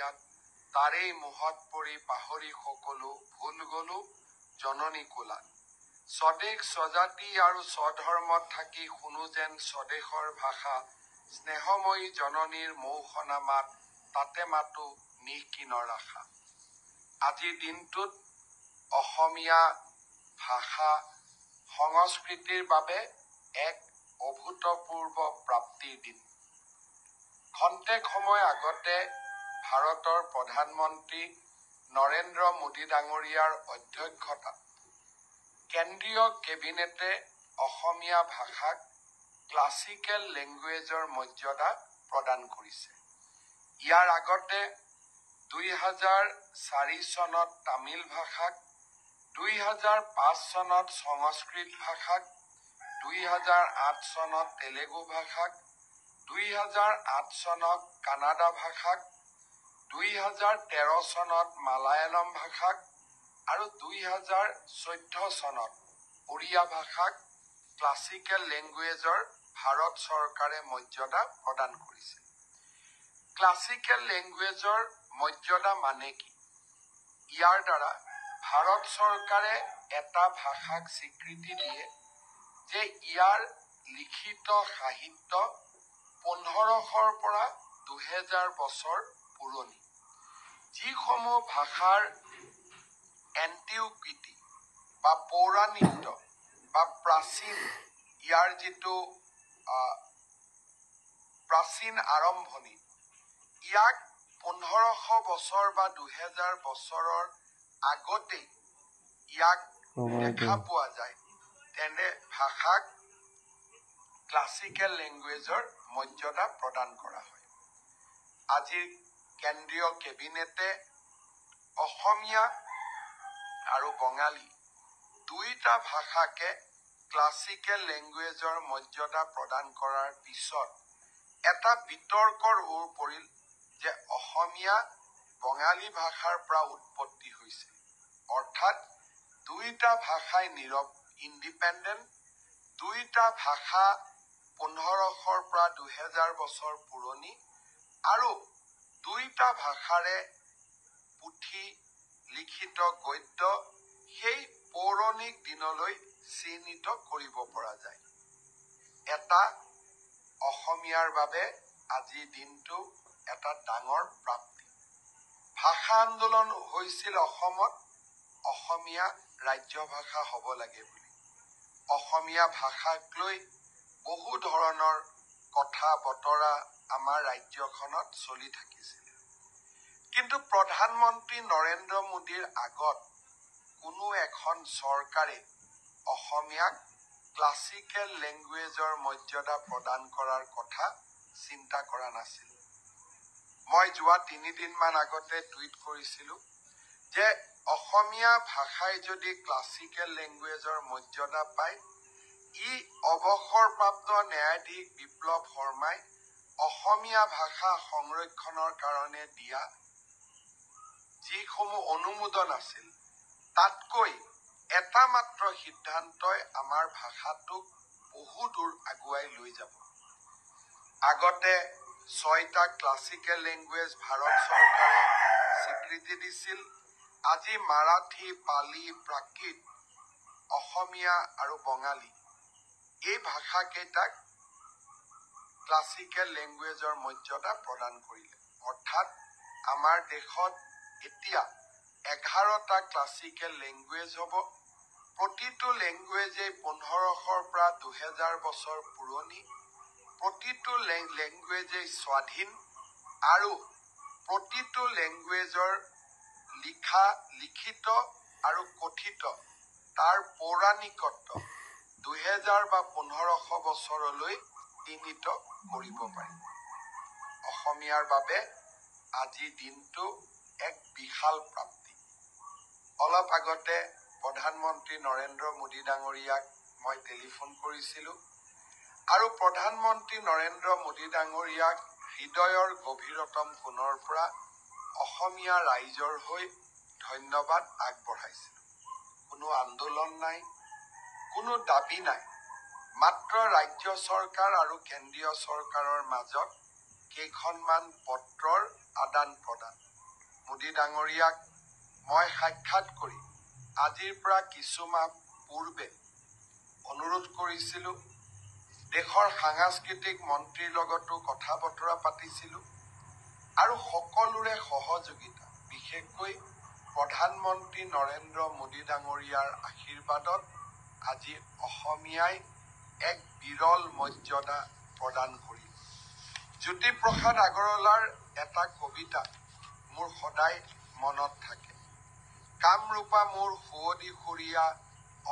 ইয়াত তাৰেই মোহত পৰি পাহৰি সকলো ভুল গলো জননী কোলাত স্বদেশ স্বজাতি আৰু স্বধৰ্মত থাকি শুনো যেন স্বদেশৰ ভাষা স্নেহময়ী জননীৰ মৌসনা মাত তাতে মাতো নিঃকিনৰ আশা আজিৰ দিনটোত অসমীয়া ভাষা সংস্কৃতিৰ বাবে এক অভূতপূৰ্ব প্ৰাপ্তিৰ দিন খন্তেক সময় আগতে ভাৰতৰ প্ৰধানমন্ত্ৰী নৰেন্দ্ৰ মোদী ডাঙৰীয়াৰ অধ্যক্ষতাত কেন্দ্ৰীয় কেবিনেটে অসমীয়া ভাষাক ক্লাছিকেল লেংগুৱেজৰ মৰ্যাদা প্ৰদান কৰিছে ইয়াৰ আগতে 2004 চনত তামিল ভাষাক 2005 চনত সংস্কৃত ভাষাক 2008 চনত তেলেগু ভাষাক 2008 চনত কানাডা ভাষাক 2013 চনত মালায়ালম ভাষাক আৰু 2014 চনত ওড়িয়া ভাষাক ক্লাছিকেল লেংগুৱেজৰ ভাৰত চৰকাৰে মৰ্যাদা প্ৰদান কৰিছে ক্লাছিকেল লেংগুৱেজৰ মৰ্যাদা মানে কি ইয়াৰ দ্বাৰা ভাৰত চৰকাৰে এটা ভাষাক স্বীকৃতি দিয়ে যে ইয়াৰ লিখিত সাহিত্য 1500ৰ পৰা 2000 বছৰ পুৰণি যিসমূহ ভাষাৰ এন্টিকুইটি বা পৌৰাণিত্য বা প্ৰাচীন ইয়াৰ যিটো প্ৰাচীন আৰম্ভণি ইয়াক 1500 বছৰ বা 2000 বছৰৰ আগতেই ইয়াক দেখা পোৱা যায় তেনে ভাষাক ক্লাছিকেল লেংগুৱেজৰ মৰ্যাদা প্ৰদান কৰা হয় আজিৰ কেন্দ্ৰীয় কেবিনেটে অসমীয়া আৰু বঙালী দুইটা ভাষাকে ক্লাছিকেল লেংগুৱেজৰ মৰ্যাদা প্ৰদান কৰাৰ পিছত এটা বিতৰ্কৰ ওৰ পৰিল যে অসমীয়া বঙালী ভাষাৰ পৰা উৎপত্তি হৈছে অৰ্থাৎ দুইটা ভাষাই ইণ্ডিপেণ্ডেণ্ট দুইটা ভাষা 1500ৰ পৰা 2000 বছৰ পুৰণি আৰু দুইটা ভাষাৰে পুথি লিখিত গদ্য সেই পৌৰাণিক দিনলৈ চিহ্নিত কৰিব পৰা যায় এটা অসমীয়াৰ বাবে আজিৰ দিনটো এটা ডাঙৰ প্ৰাপ্তি ভাষা আন্দোলন হৈছিল অসমত অসমীয়া ৰাজ্য ভাষা হ'ব লাগে বুলি অসমীয়া ভাষাক লৈ বহু ধৰণৰ কথা বতৰা আমাৰ ৰাজ্যখনত চলি থাকিছিল কিন্তু প্ৰধানমন্ত্ৰী নৰেন্দ্ৰ মোদীৰ আগত কোনো এখন চৰকাৰে অসমীয়াক ক্লাছিকেল লেংগুৱেজৰ মৰ্যাদা প্ৰদান কৰাৰ কথা চিন্তা কৰা নাছিল মই যোৱা 3 দিনমান আগতে টুইট কৰিছিলোঁ যে অসমীয়া ভাষাই যদি ক্লাছিকেল লেংগুৱেজৰ মৰ্যাদা পায় ই অৱসৰপ্ৰাপ্ত ন্যায়াধীশ বিপ্লৱ শৰ্মাই অসমীয়া ভাষা সংৰক্ষণৰ কাৰণে দিয়া যিসমূহ অনুমোদন আছিল তাতকৈ এটা মাত্ৰ সিদ্ধান্তই আমাৰ ভাষাটোক বহু দূৰ আগুৱাই লৈ যাব আগতে 6টা ক্লাছিকেল লেংগুৱেজ ভাৰত চৰকাৰে স্বীকৃতি দিছিল আজি মাৰাঠী পালি প্ৰাকৃত অসমীয়া আৰু বঙালী এই ভাষাকেইটাক ক্লাছিকেল লেংগুৱেজৰ মৰ্যাদা প্ৰদান কৰিলে অৰ্থাৎ আমাৰ দেশত এতিয়া 11টা ক্লাছিকেল লেংগুৱেজ হ'ব প্ৰতিটো লেংগুৱেজেই 1500ৰ পৰা 2000 বছৰ পুৰণি প্ৰতিটো লেংগুৱেজেই স্বাধীন আৰু প্ৰতিটো লেংগুৱেজৰ লিখিত আৰু কথিত তাৰ পৌৰাণিকত্ব 2000 বা 1500 বছৰলৈ সীমিত কৰিব পাৰি অসমীয়াৰ বাবে আজিৰ দিনটো এক বিশাল প্ৰাপ্তি অলপ আগতে প্ৰধানমন্ত্ৰী নৰেন্দ্ৰ মোদী ডাঙৰীয়াক মই টেলিফোন কৰিছিলোঁ আৰু প্ৰধানমন্ত্ৰী নৰেন্দ্ৰ মোদী ডাঙৰীয়াক হৃদয়ৰ গভীৰতম কোণৰ পৰা অসমীয়া ৰাইজৰ হৈ ধন্যবাদ আগবঢ়াইছিলোঁ কোনো আন্দোলন নাই কোনো দাবী নাই মাত্ৰ ৰাজ্য চৰকাৰ আৰু কেন্দ্ৰীয় চৰকাৰৰ মাজত কেইখনমান পত্ৰৰ আদান প্ৰদান মোদী ডাঙৰীয়াক মই সাক্ষাৎ কৰি আজিৰ পৰা কিছু মাহ পূৰ্বে অনুৰোধ কৰিছিলোঁ। দেশৰ সাংস্কৃতিক মন্ত্ৰীৰ লগতো কথা বতৰা পাতিছিলোঁ আৰু সকলোৰে সহযোগিতা, বিশেষকৈ প্ৰধানমন্ত্ৰী নৰেন্দ্ৰ মোদী ডাঙৰীয়াৰ আশীৰ্বাদত আজি অসমীয়াই এক বিৰল মৰ্যাদা প্ৰদান কৰিল। জ্যোতিপ্ৰসাদ আগৰৱালাৰ এটা কবিতা মোৰ সদায় মনত থাকে। কামৰূপা মোৰ সুৱদী সুৰীয়া,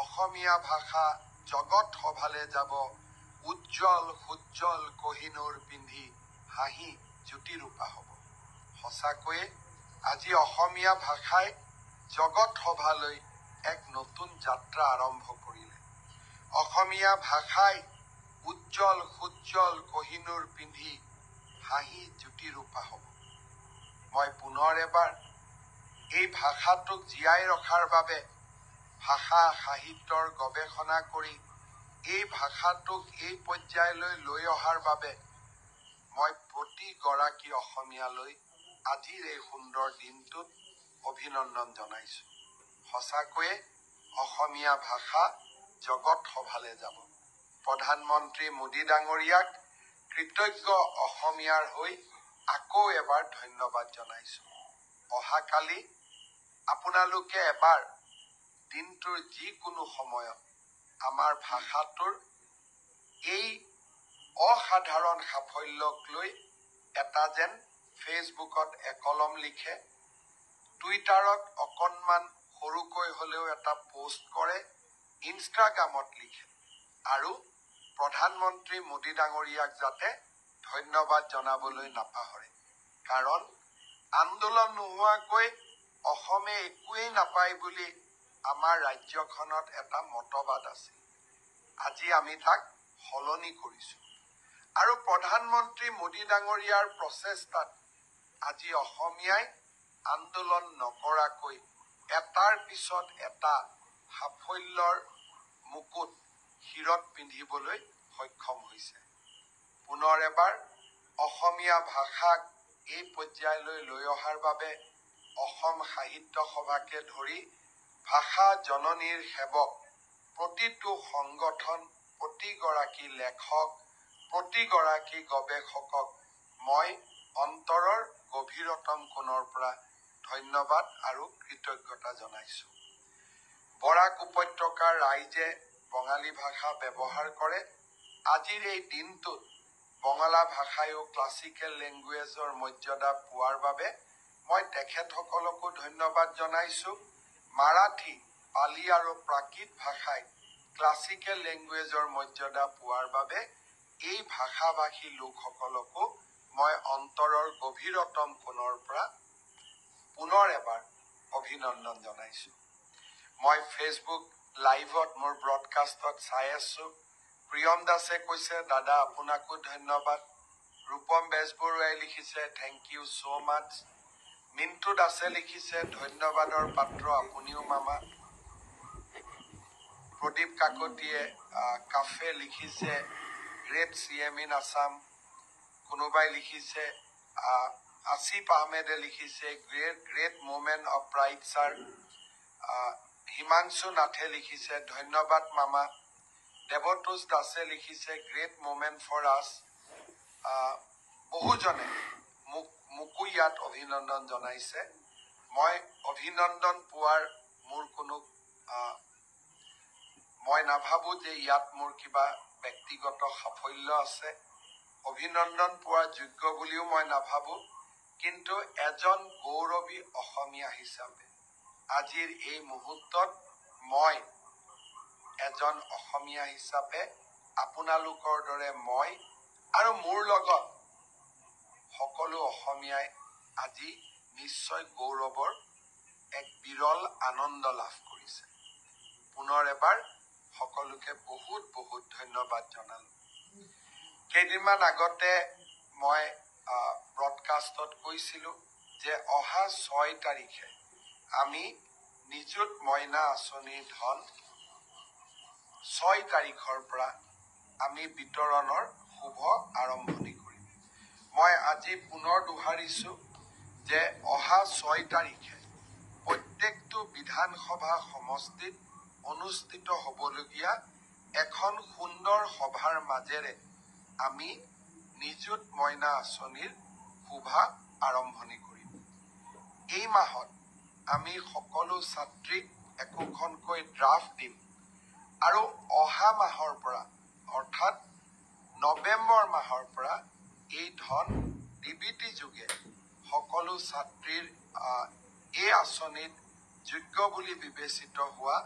অসমীয়া ভাষা জগত সভালে যাব, উজ্জ্বল সুজ্জ্বল কহিনুৰ পিন্ধি হাঁহি জ্যোতিৰূপা হ'ব। সঁচাকৈয়ে আজি অসমীয়া ভাষাই জগত সভালৈ এক নতুন যাত্ৰা আৰম্ভ কৰিলে। অসমীয়া ভাষাই উজ্জ্বল সুজ্জ্বল কহিনুৰ পিন্ধি হাঁহি জ্যোতিৰূপা হ'ব। মই পুনৰ এবাৰ এই ভাষাটোক জীয়াই ৰখাৰ বাবে ভাষা সাহিত্যৰ গৱেষণা কৰি এই ভাষাটোক এই পৰ্যায়লৈ লৈ অহাৰ বাবে মই প্ৰতিগৰাকী অসমীয়ালৈ আজিৰ এই সুন্দৰ দিনটোত অভিনন্দন জনাইছোঁ। সঁচাকৈয়ে অসমীয়া ভাষা জগত সভালে যাব। প্ৰধানমন্ত্ৰী মোদী ডাঙৰীয়াক কৃতজ্ঞ অসমীয়াৰ হৈ আকৌ এবাৰ ধন্যবাদ জনাইছোঁ। অহাকালি আপোনালোকে এবাৰ দিনটোৰ যিকোনো সময়ত আমাৰ ভাষাটোৰ এই অসাধাৰণ সাফল্যক লৈ এটা যেন ফেচবুকত একলম লিখে, টুইটাৰত অকণমান সৰুকৈ হ'লেও এটা পোষ্ট কৰে, ইনষ্টাগ্ৰামত লিখে আৰু প্ৰধানমন্ত্ৰী মোদী ডাঙৰীয়াক যাতে ধন্যবাদ জনাবলৈ নাপাহৰে। কাৰণ আন্দোলন নোহোৱাকৈ অসমে একোৱেই নাপায় বুলি আমাৰ ৰাজ্যখনত এটা মতবাদ আছিল। আজি আমি তাক সলনি কৰিছোঁ আৰু প্ৰধানমন্ত্ৰী মোদী ডাঙৰীয়াৰ প্ৰচেষ্টাত আজি অসমীয়াই আন্দোলন নকৰাকৈ এটাৰ পিছত এটা সাফল্যৰ মুকুট শিৰত পিন্ধিবলৈ সক্ষম হৈছে। পুনৰ এবাৰ অসমীয়া ভাষাক এই পৰ্যায়লৈ লৈ অহাৰ বাবে অসম সাহিত্য সভাকে ধৰি ভাষা জননীৰ সেৱক প্ৰতিটো সংগঠন, প্ৰতিগৰাকী লেখক, প্ৰতিগৰাকী গৱেষকক মই অন্তৰৰ গভীৰতম কোণৰ পৰা ধন্যবাদ আৰু কৃতজ্ঞতা জনাইছোঁ। বৰাক উপত্যকাৰ ৰাইজে বঙালী ভাষা ব্যৱহাৰ কৰে। আজিৰ এই দিনটোত বঙলা ভাষায়ো ক্লাছিকেল লেংগুৱেজৰ মৰ্যাদা পোৱাৰ বাবে মই তেখেতসকলকো ধন্যবাদ জনাইছোঁ। মাৰাঠী, পালি আৰু প্ৰাকৃত ভাষাই ক্লাছিকেল লেংগুৱেজৰ মৰ্যাদা পোৱাৰ বাবে এই ভাষাভাষী লোকসকলকো মই অন্তৰৰ গভীৰতম কোণৰ পৰা পুনৰ এবাৰ অভিনন্দন জনাইছোঁ। মই ফেচবুক লাইভত মোৰ ব্ৰডকাষ্টত চাই আছোঁ। প্ৰিয়ম দাসে কৈছে, দাদা আপোনাকো ধন্যবাদ। ৰূপম বেজবৰুৱাই লিখিছে, থেংক ইউ ছ' মাছ। মিণ্টু দাসে লিখিছে, ধন্যবাদৰ পাত্ৰ আপুনিও মামা। প্ৰদীপ কাকতিয়ে কাফে লিখিছে, গ্ৰেট CM ইন আছাম। কোনোবাই লিখিছে, আসিফ আহমেদে লিখিছে, great moment of pride sir. Himanshu নাথে লিখিছে, ধন্যবাদ মামা। দেৱতোষ দাসে লিখিছে, গ্ৰেট মুমেণ্ট ফৰ আছ। বহুজনে মোকো ইয়াত অভিনন্দন জনাইছে। মই অভিনন্দন পোৱাৰ মোৰ কোনো মই নাভাবোঁ যে ইয়াত মোৰ কিবা ব্যক্তিগত সাফল্য আছে। অভিনন্দন পোৱাৰ যোগ্য বুলিও মই নাভাবোঁ। কিন্তু এজন গৌৰৱী অসমীয়া হিচাপে আজিৰ এই মুহূৰ্তত মই এজন অসমীয়া হিচাপে আপোনালোকৰ দৰে মই আৰু মোৰ লগত সকলো অসমীয়াই আজি নিশ্চয় গৌৰৱৰ এক বিৰল আনন্দ লাভ কৰিছে। পুনৰ এবাৰ সকলোকে বহুত বহুত ধন্যবাদ জনালোঁ। কেইদিনমান আগতে মই ব্ৰডকাষ্টত কৈছিলোঁ যে অহা 6 তাৰিখে আমি নিযুত মইনা আঁচনিৰ ধন 6 তাৰিখৰ পৰা আমি বিতৰণৰ শুভ আৰম্ভণি কৰিম। মই আজি পুনৰ দোহাৰিছোঁ যে অহা 6 তাৰিখে প্ৰত্যেকটো বিধানসভা সমষ্টিত অনুষ্ঠিত হ'বলগীয়া এখন সুন্দৰ সভাৰ মাজেৰে আমি নিযুত মইনা আঁচনিৰ শুভা আৰম্ভণি কৰিম। এই মাহত আমি সকলো ছাত্ৰীক একোখনকৈ ড্ৰাফ্ট দিম আৰু অহা মাহৰ পৰা অৰ্থাৎ নৱেম্বৰ মাহৰ পৰা এই ধন ডিবিটি যোগে সকলো ছাত্ৰীৰ এই আঁচনিত যোগ্য বুলি বিবেচিত হোৱা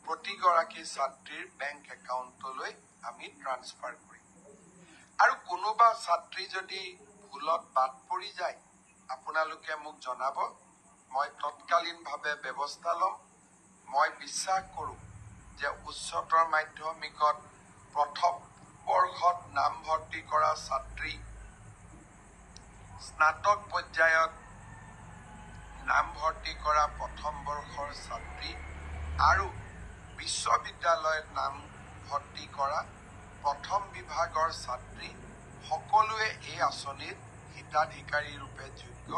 প্ৰতিগৰাকী ছাত্ৰীৰ বেংক একাউণ্টলৈ আমি ট্ৰান্সফাৰ কৰিম। আৰু কোনোবা ছাত্ৰী যদি ভুলত বাদ পৰি যায় আপোনালোকে মোক জনাব, মই তৎকালীনভাৱে ব্যৱস্থা ল'ম। মই বিশ্বাস কৰোঁ যে উচ্চতৰ মাধ্যমিকত প্ৰথম বৰ্ষত নামভৰ্তি কৰা ছাত্ৰী, স্নাতক পৰ্যায়ত নামভৰ্তি কৰা প্ৰথম বৰ্ষৰ ছাত্ৰী আৰু বিশ্ববিদ্যালয়ত নামভৰ্তি কৰা প্ৰথম বিভাগৰ ছাত্ৰী সকলোৱে এই আঁচনিৰ হিতাধিকাৰী ৰূপে যোগ্য।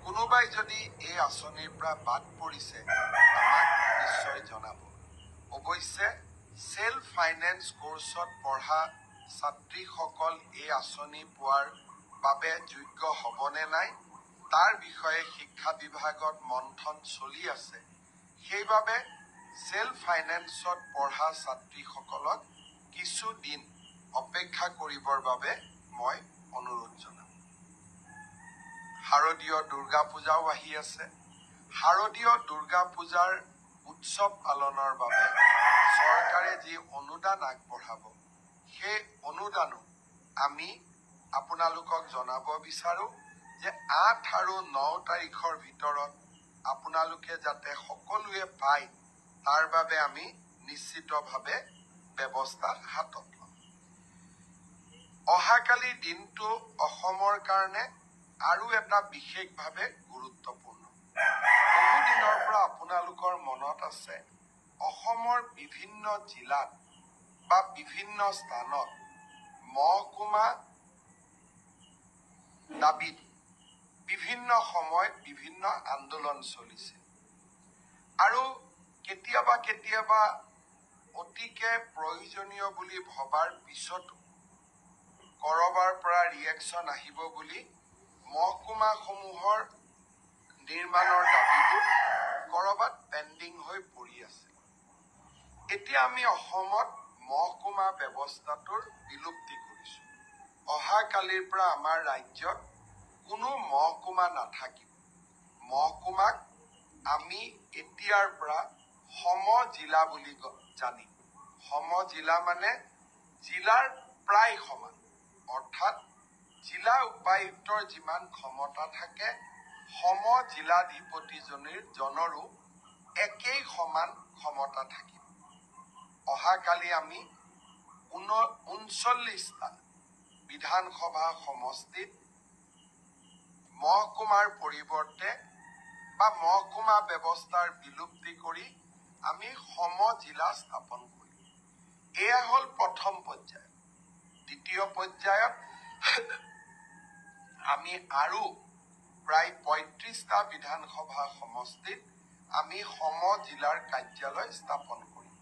কোনোবাই যদি এই আঁচনিৰ পৰা বাদ পৰিছে আমাক নিশ্চয় জনাব। অৱশ্যে সেল্ফ ফাইনেন্স কোৰ্চত পঢ়া ছাত্ৰীসকল এই আঁচনি পোৱাৰ বাবে যোগ্য হ'বনে নাই তাৰ বিষয়ে শিক্ষা বিভাগত মন্থন চলি আছে। সেইবাবে সেল্ফ ফাইনেন্সত পঢ়া ছাত্ৰীসকলক কিছুদিন অপেক্ষা কৰিবৰ বাবে মই অনুৰোধ জনাম। শাৰদীয় দুৰ্গা পূজাও আহি আছে। শাৰদীয় দুৰ্গা পূজাৰ উৎসৱ পালনৰ বাবে চৰকাৰে যি অনুদান আগবঢ়াব সেই অনুদানো আমি আপোনালোকক জনাব বিচাৰোঁ যে 8 আৰু 9 তাৰিখৰ ভিতৰত আপোনালোকে যাতে সকলোৱে পায় তাৰ বাবে আমি নিশ্চিতভাৱে ব্যৱস্থা হাতত ল'ম। অহাকালি দিনটো অসমৰ কাৰণে আৰু এটা বিশেষভাৱে গুৰুত্বপূৰ্ণ। বহুদিনৰ পৰা আপোনালোকৰ মনত আছে অসমৰ বিভিন্ন জিলাত বা বিভিন্ন স্থানত মহকুমা দাবীত বিভিন্ন সময়ত বিভিন্ন আন্দোলন চলিছিল আৰু কেতিয়াবা কেতিয়াবা অতিকে প্ৰয়োজনীয় বুলি ভবাৰ পিছতো কৰবাৰ পৰা ৰিয়েকশ্যন আহিব বুলি মহকুমাসমূহৰ নিৰ্মাণৰ দাবীবোৰ কৰবাত পেণ্ডিং হৈ পৰি আছিল। এতিয়া আমি অসমত মহকুমা ব্যৱস্থাটোৰ বিলুপ্তি কৰিছোঁ। অহাকালিৰ পৰা আমাৰ ৰাজ্যত কোনো মহকুমা নাথাকিব। মহকুমাক আমি এতিয়াৰ পৰা সমজিলা বুলি জানিম। সমজিলা মানে জিলাৰ প্ৰায় সমান, অৰ্থাৎ জিলা উপায়ুক্তৰ যিমান ক্ষমতা থাকে সমজিলাধিপতিজনৰো একেই সমান ক্ষমতা থাকিব। অহাকালি আমি 39টা বিধানসভা সমষ্টিত মহকুমাৰ পৰিৱৰ্তে বা মহকুমা ব্যৱস্থাৰ বিলুপ্তি কৰি আমি সমজিলা স্থাপন কৰিম। এয়া হ'ল প্ৰথম পৰ্যায়। দ্বিতীয় পৰ্যায়ত আমি আৰু প্ৰায় 35টা বিধানসভা সমষ্টিত আমি সমজিলাৰ কাৰ্যালয় স্থাপন কৰিম।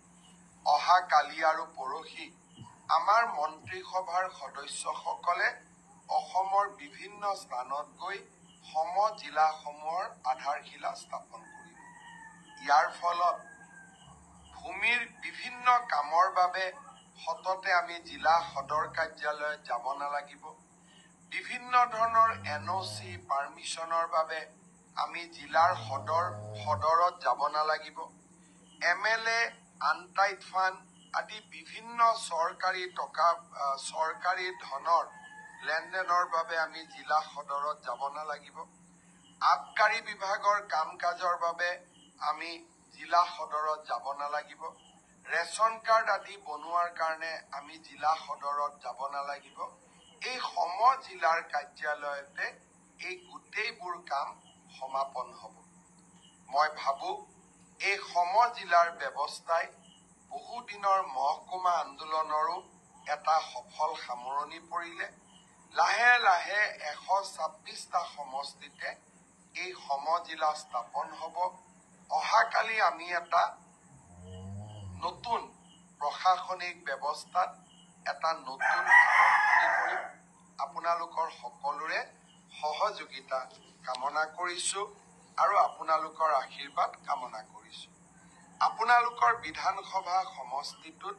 অহাকালি আৰু পৰহি আমাৰ মন্ত্ৰীসভাৰ সদস্যসকলে অসমৰ বিভিন্ন স্থানত গৈ সমজিলাসমূহৰ আধাৰশিলা স্থাপন কৰিব। ইয়াৰ ফলত ভূমিৰ বিভিন্ন কামৰ বাবে সততে আমি জিলা সদৰ কাৰ্যালয়ত যাব নালাগিব। বিভিন্ন ধৰণৰ NOC পাৰ্মিশ্যনৰ বাবে আমি জিলাৰ সদৰত যাব নালাগিব। MLA আনটাইড ফাণ্ড আদি বিভিন্ন চৰকাৰী ধনৰ লেনদেনৰ বাবে আমি জিলা সদৰত যাব নালাগিব। আবকাৰী বিভাগৰ কাম কাজৰ বাবে আমি জিলা সদৰত যাব নালাগিব। ৰেচন কাৰ্ড আদি বনোৱাৰ কাৰণে আমি জিলা সদৰত যাব নালাগিব। এই সমজিলাৰ কাৰ্যালয়তে এই গোটেইবোৰ কাম সমাপন হ'ব। মই ভাবোঁ এই সমজিলাৰ ব্যৱস্থাই বহুদিনৰ মহকুমা আন্দোলনৰো এটা সফল সামৰণি পৰিলে। লাহে লাহে 126টা সমষ্টিতে এই সমজিলা স্থাপন হ'ব। অহাকালি আমি এটা নতুন প্ৰশাসনিক ব্যৱস্থাত এটা নতুন আৰম্ভণি কৰিম। আপোনালোকৰ সকলোৰে সহযোগিতা কামনা কৰিছো আৰু আপোনালোকৰ আশীৰ্বাদ কামনা কৰিছো। আপোনালোকৰ বিধানসভা সমষ্টিটোত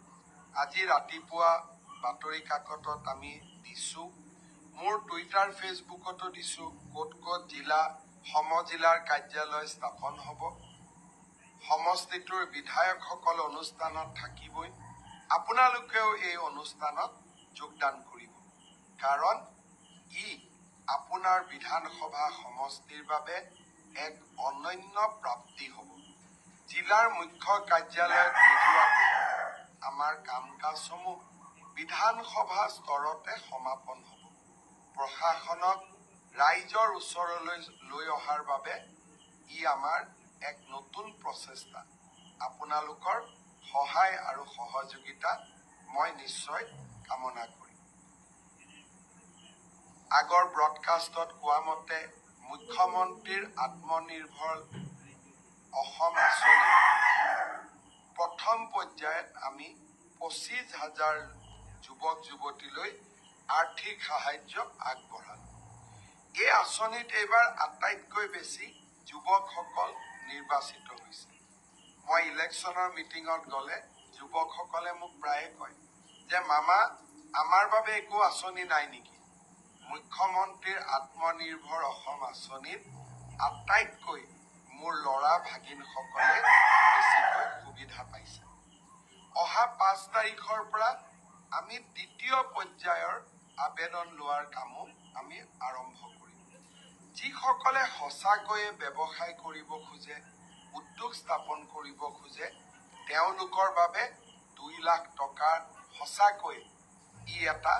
আজি ৰাতিপুৱা বাতৰি কাকতত আমি দিছো, মোৰ টুইটাৰ ফেচবুকতো দিছো, ক'ত ক'ত জিলা সমজিলাৰ কাৰ্যালয় স্থাপন হ'ব। সমষ্টিটোৰ বিধায়কসকল অনুষ্ঠানত থাকিবই। আপোনালোকেও এই অনুষ্ঠানত যোগদান কৰিব, কাৰণ ই আপোনাৰ বিধানসভা সমষ্টিৰ বাবে এক অনন্য প্ৰাপ্তি হ'ব। জিলাৰ মুখ্য কাৰ্যালয়ত নোযোৱাকৈ আমাৰ কাম কাজসমূহ বিধানসভা স্তৰতে সমাপন হ'ব। প্ৰশাসনক ৰাইজৰ ওচৰলৈ লৈ অহাৰ বাবে ই আমাৰ এক নতুন প্ৰচেষ্টা। আপোনালোকৰ সহায় আৰু সহযোগিতা মই নিশ্চয় কামনা কৰিম। আগৰ ব্ৰডকাষ্টত কোৱা মতে মুখ্যমন্ত্ৰীৰ আত্মনিৰ্ভৰ অসম আঁচনি প্ৰথম পৰ্যায়ত আমি 25,000 যুৱক যুৱতীলৈ আৰ্থিক সাহায্য আগবঢ়ালো। এই আঁচনিত এইবাৰ আটাইতকৈ বেছি যুৱকসকল নিৰ্বাচিত হৈছে। মই ইলেকশ্যনৰ মিটিঙত গ'লে যুৱকসকলে মোক প্ৰায়ে কয় যে মামা, আমাৰ বাবে একো আঁচনি নাই নেকি? মুখ্যমন্ত্ৰীৰ আত্মনিৰ্ভৰ অসম আঁচনিত আটাইতকৈ মোৰ ল'ৰা ভাগিনসকলে বেছিকৈ সুবিধা পাইছে। অহা 5 তাৰিখৰ পৰা আমি দ্বিতীয় পৰ্যায়ৰ আবেদন লোৱাৰ কামো আমি আৰম্ভ কৰিম। যিসকলে সঁচাকৈয়ে ব্যৱসায় কৰিব খোজে, উদ্যোগ স্থাপন কৰিব খোজে, তেওঁলোকৰ বাবে 2 লাখ টকা সঁচাকৈ ই এটা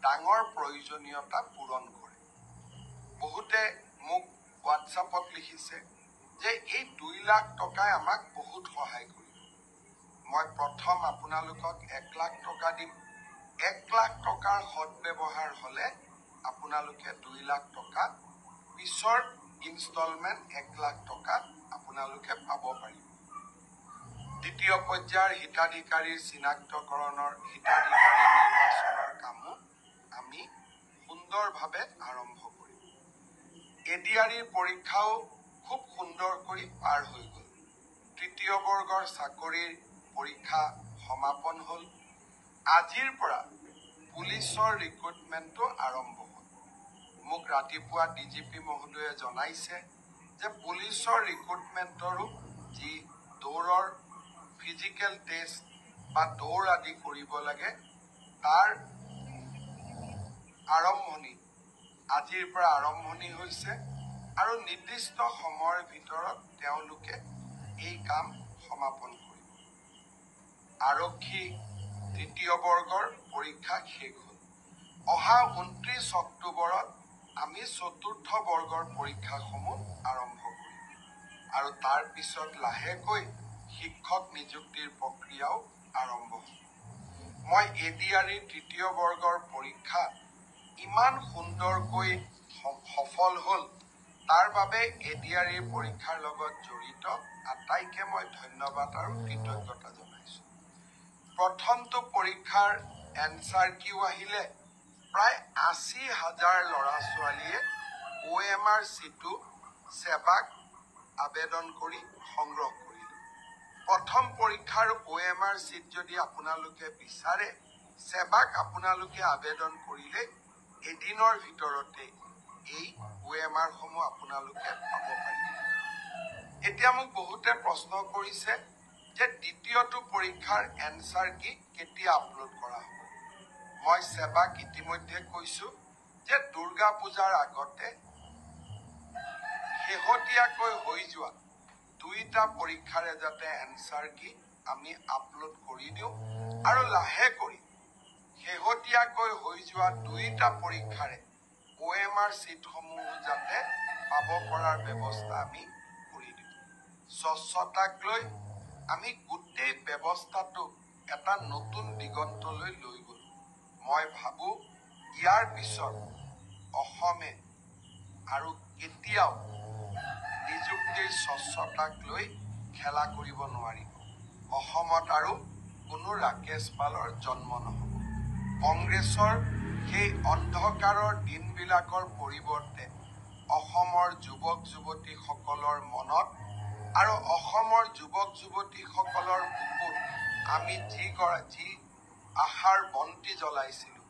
ডাঙৰ প্ৰয়োজনীয়তা পূৰণ কৰে। বহুতে মোক হোৱাটছআপত লিখিছে যে এই 2 লাখ টকাই আমাক বহুত সহায় কৰিব। মই প্ৰথম আপোনালোকক 1 লাখ টকা দিম। 1 লাখ টকাৰ সদব্যৱহাৰ হ'লে আপোনালোকে 2 লাখ টকা, পিছৰ ইনষ্টলমেণ্ট 1 লাখ টকা আপোনালোকে পাব পাৰিব। দ্বিতীয় পৰ্যায়ৰ হিতাধিকাৰীৰ চিনাক্তকৰণৰ হিতাধিকাৰী নিৰ্বাচনৰ কামো আমি সুন্দৰভাৱে আৰম্ভ কৰিম। এডিআৰিৰ পৰীক্ষাও খুব সুন্দৰকৈ পাৰ হৈ গ'ল। তৃতীয় বৰ্গৰ চাকৰিৰ পৰীক্ষা সমাপন হ'ল। আজিৰ পৰা পুলিচৰ ৰিক্ৰুটমেণ্টটো আৰম্ভ হ'ল। মোক ৰাতিপুৱা ডিজিপি মহোদয়ে জনাইছে যে পুলিচৰ ৰিক্ৰুটমেণ্টৰো যি দৌৰৰ ফিজিকেল টেষ্ট বা দৌৰ আদি কৰিব লাগে, তাৰ আৰম্ভণি আজিৰ পৰা আৰম্ভণি হৈছে আৰু নিৰ্দিষ্ট সময়ৰ ভিতৰত তেওঁলোকে এই কাম সমাপন কৰিব। আৰক্ষী তৃতীয় বৰ্গৰ পৰীক্ষা শেষ হ'ল। অহা 29 অক্টোবৰত আমি চতুৰ্থ বৰ্গৰ পৰীক্ষাসমূহ আৰম্ভ কৰিম আৰু তাৰ পিছত লাহেকৈ শিক্ষক নিযুক্তিৰ প্ৰক্ৰিয়াও আৰম্ভ হ'ব। মই এডিআৰিৰ তৃতীয় বৰ্গৰ পৰীক্ষা ইমান সুন্দৰকৈ সফল হ'ল, তাৰ বাবে এডিআৰিৰ পৰীক্ষাৰ লগত জড়িত আটাইকে মই ধন্যবাদ আৰু কৃতজ্ঞতা জনাইছো। প্ৰথমটো পৰীক্ষাৰ এনচাৰ কিউ আহিলে প্ৰায় 80,000 ল'ৰা ছোৱালীয়ে OMR চিটটো সেৱাক আবেদন কৰি সংগ্ৰহ কৰিলে। প্ৰথম পৰীক্ষাৰ OMR চিট যদি আপোনালোকে বিচাৰে, সেৱাক আপোনালোকে আবেদন কৰিলে এদিনৰ ভিতৰতে এই OMR সমূহ আপোনালোকে পাব পাৰিব। এতিয়া মোক বহুতে প্ৰশ্ন কৰিছে যে দ্বিতীয়টো পৰীক্ষাৰ এনচাৰ কি কেতিয়া আপলোড কৰা হ'ব। মই সেৱাক ইতিমধ্যে কৈছো যে দুৰ্গা পূজাৰ আগতে শেহতীয়াকৈ হৈ যোৱা 2টা পৰীক্ষাৰে যাতে এনচাৰ কি আমি আপলোড কৰি দিওঁ আৰু লাহে কৰি শেহতীয়াকৈ হৈ যোৱা 2টা পৰীক্ষাৰে OMR চিটসমূহ যাতে পাব পৰাৰ ব্যৱস্থা আমি কৰি দিওঁ। স্বচ্ছতাক লৈ আমি গোটেই ব্যৱস্থাটো এটা নতুন দিগন্তলৈ লৈ গ'লো। মই ভাবো ইয়াৰ পিছত অসমে আৰু কেতিয়াও স্বচ্ছতাক লৈ খেলা কৰিব নোৱাৰিব। অসমত আৰু কোনো ৰাকেশ পালৰ জন্ম নহ'ব। কংগ্ৰেছৰ সেই অন্ধকাৰৰ দিনবিলাকৰ পৰিৱৰ্তে অসমৰ যুৱক যুৱতীসকলৰ মনত আৰু অসমৰ যুৱক যুৱতীসকলৰ বুকুত আমি যি আশাৰ বন্তি জ্বলাইছিলোঁ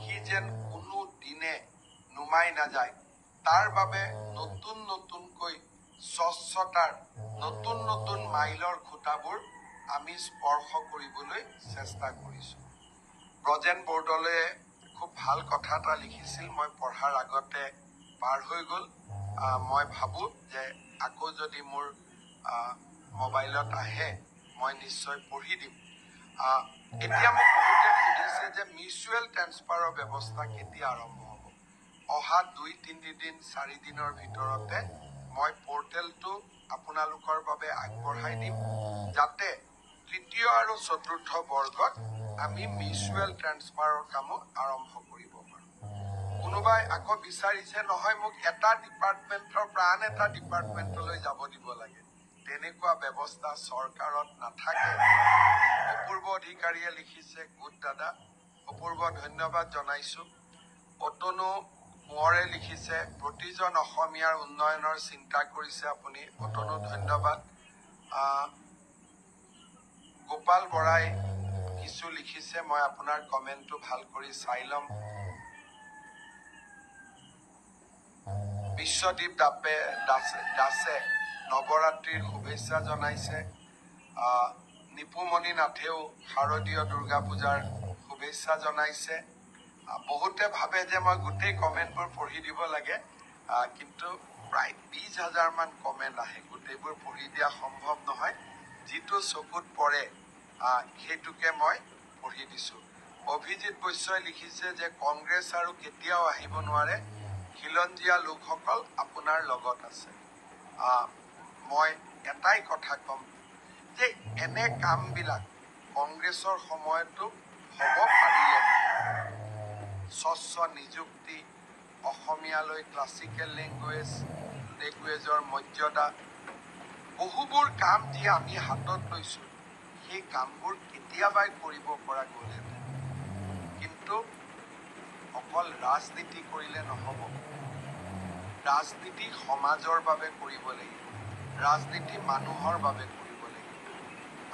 সি যেন কোনো দিনে নুমাই নাযায়, তাৰ বাবে নতুনকৈ স্বচ্ছতাৰ নতুন মাইলৰ খুঁটাবোৰ আমি স্পৰ্শ কৰিবলৈ চেষ্টা কৰিছোঁ। ব্ৰজেন বৰদলৈয়ে খুব ভাল কথা এটা লিখিছিল, মই পঢ়াৰ আগতে পাৰ হৈ গ'ল। মই ভাবোঁ যে আকৌ যদি মোৰ মোবাইলত আহে মই নিশ্চয় পঢ়ি দিম। এতিয়া মোক বহুতে সুধিছে যে মিউচুৱেল ট্ৰেন্সফাৰৰ ব্যৱস্থা কেতিয়া আৰম্ভ হ'ব। অহা 2-3 দিন 4 দিনৰ ভিতৰতে মই পৰ্টেলটো আপোনালোকৰ বাবে আগবঢ়াই দিম, যাতে তৃতীয় আৰু চতুৰ্থ বৰ্গত আমি মিউচুৱেল ট্ৰেন্সফাৰৰ কামো আৰম্ভ কৰিব পাৰোঁ। কোনোবাই আকৌ বিচাৰিছে নহয় মোক এটা ডিপাৰ্টমেণ্টৰ পৰা আন এটা ডিপাৰ্টমেণ্টলৈ যাব দিব লাগে, তেনেকুৱা ব্যৱস্থা চৰকাৰত নাথাকে। অপূৰ্ব অধিকাৰীয়ে লিখিছে, গুড দাদা, অপূৰ্ব ধন্যবাদ জনাইছোঁ। অতনু কোঁৱৰে লিখিছে, প্ৰতিজন অসমীয়াৰ উন্নয়নৰ চিন্তা কৰিছে আপুনি, অতনু ধন্যবাদ। গোপাল বৰাই কিছু লিখিছে, মই আপোনাৰ কমেণ্টটো ভাল কৰি চাই ল'ম। বিশ্বদীপ দাসে নৱৰাত্ৰিৰ শুভেচ্ছা জনাইছে। নিপুমণি নাথেও শাৰদীয় দুৰ্গা পূজাৰ শুভেচ্ছা জনাইছে। বহুতে ভাবে যে মই গোটেই কমেণ্টবোৰ পঢ়ি দিব লাগে, কিন্তু প্ৰায় 20,000 মান কমেণ্ট আহে, গোটেইবোৰ পঢ়ি দিয়া সম্ভৱ নহয়। যিটো চকুত পৰে সেইটোকে মই পঢ়ি দিছোঁ। অভিজিত বৈশ্যই লিখিছে যে কংগ্ৰেছ আৰু কেতিয়াও আহিব নোৱাৰে, খিলঞ্জীয়া লোকসকল আপোনাৰ লগত আছে। মই এটাই কথা ক'ম যে এনে কামবিলাক কংগ্ৰেছৰ সময়তো হ'ব পাৰিলে, স্বচ্ছ নিযুক্তি, অসমীয়ালৈ ক্লাছিকেল লেংগুৱেজৰ মৰ্যাদা, বহুবোৰ কাম যি আমি হাতত লৈছোঁ সেই কামবোৰ কেতিয়াবাই কৰিব পৰা গ'লহেঁতেন। কিন্তু অকল ৰাজনীতি কৰিলে নহ'ব, ৰাজনীতি সমাজৰ বাবে কৰিব লাগিব, ৰাজনীতি মানুহৰ বাবে কৰিব লাগিব।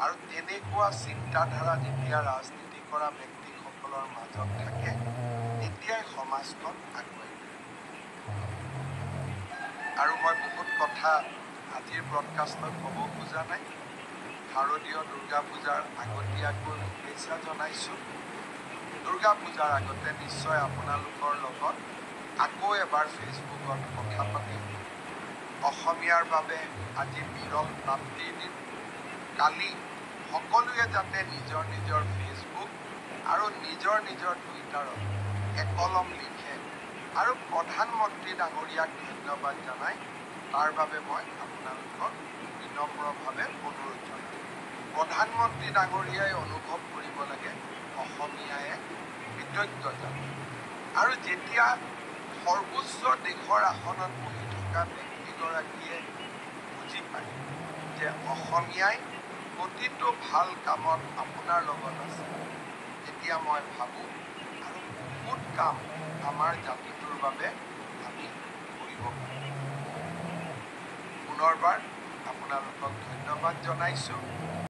আৰু তেনেকুৱা চিন্তাধাৰা যেতিয়া ৰাজনীতি কৰা ব্যক্তিসকলৰ মাজত থাকে তেতিয়াই সমাজখন আগুৱাই যায়। আৰু মই বহুত কথা আজিৰ ব্ৰডকাষ্টত ক'ব খোজা নাই। শাৰদীয় দুৰ্গা পূজাৰ আগতীয়াকৈ শুভেচ্ছা জনাইছোঁ। দুৰ্গা পূজাৰ আগতে নিশ্চয় আপোনালোকৰ লগত আকৌ এবাৰ ফেচবুকত কথা পাতিম। অসমীয়াৰ বাবে আজি বিৰল প্ৰাপ্তিৰ দিন। কালি সকলোৱে যাতে নিজৰ নিজৰ ফেচবুক আৰু নিজৰ টুইটাৰত একলম লিখে আৰু প্ৰধানমন্ত্ৰী ডাঙৰীয়াক ধন্যবাদ জনাই, তাৰ বাবে মই আপোনালোকক বিনম্ৰভাৱে অনুৰোধ জনাওঁ। প্ৰধানমন্ত্ৰী ডাঙৰীয়াই অনুভৱ কৰিব লাগে অসমীয়াই কৃতজ্ঞ জাতি। আৰু যেতিয়া সৰ্বোচ্চ দেশৰ আসনত বহি থকা ব্যক্তিগৰাকীয়ে বুজি পায় যে অসমীয়াই প্ৰতিটো ভাল কামত আপোনাৰ লগত আছে, তেতিয়া মই ভাবোঁ আৰু বহুত কাম আমাৰ জাতিটোৰ বাবে আমি কৰিব পাৰোঁ। পুনৰবাৰ আপোনালোকক ধন্যবাদ জনাইছোঁ।